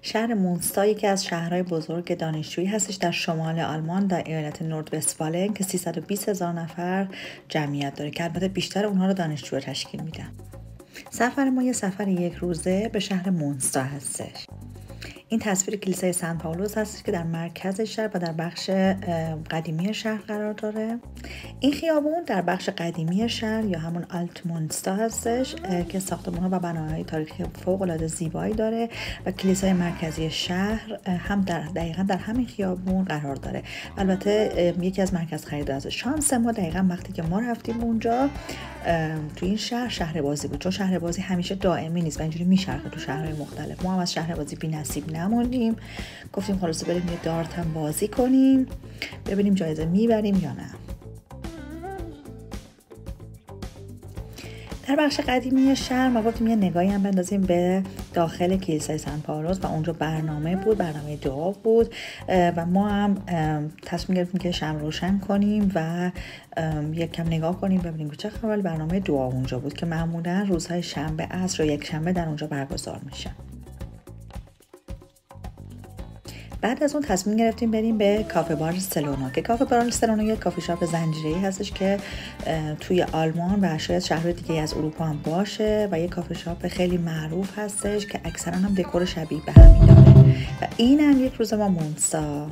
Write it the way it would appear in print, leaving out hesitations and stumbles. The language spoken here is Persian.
شهر مونستا یکی از شهرهای بزرگ دانشجویی هستش در شمال آلمان در ایالت نوردوستفالن که 320,000 نفر جمعیت داره که البته بیشتر اونها رو دانشجو تشکیل میدن. سفر ما یه سفر یک روزه به شهر مونستا هستش. این تصویر کلیسای سن پائولوس هست که در مرکز شهر و در بخش قدیمی شهر قرار داره. این خیابون در بخش قدیمی شهر یا همون آلت مونستا هستش که ساختمان‌ها و بناهای تاریخی فوق‌العاده زیبایی داره و کلیسای مرکزی شهر هم دقیقاً در همین خیابون قرار داره. البته یکی از مرکز خرید از شانس ما دقیقاً وقتی که ما رفتیم اونجا تو این شهر بازی بود، چون شهر بازی همیشه دائمی نیست و اینجوری میچرخه تو شهرهای مختلف. ما هم از شهر بازی بی‌نصیب نموندیم، گفتیم خلاصه بریم یه دارت هم بازی کنیم ببینیم جایزه میبریم یا نه. در بخش قدیمی شهر ما گفتیم یه نگاهی هم بندازیم به داخل کلیسای سن پائولوس و اونجا برنامه بود، برنامه دعا بود و ما هم تصمیم گرفتیم که شمع روشن کنیم و یک کم نگاه کنیم ببینیم که چه خبر. برنامه دعا اونجا بود که معمولا روزهای شنبه عصر و یک شنبه در اونجا برگزار میشه. بعد از اون تصمیم گرفتیم بریم به کافه بارسلونا که کافه بارسلونا یک کافی شاپ زنجیره‌ای هستش که توی آلمان و شاید شهر دیگه از اروپا هم باشه و یک کافه شاپ خیلی معروف هستش که اکثرا هم دکور شبیه به همین داره و این هم یک روز ما مونستا.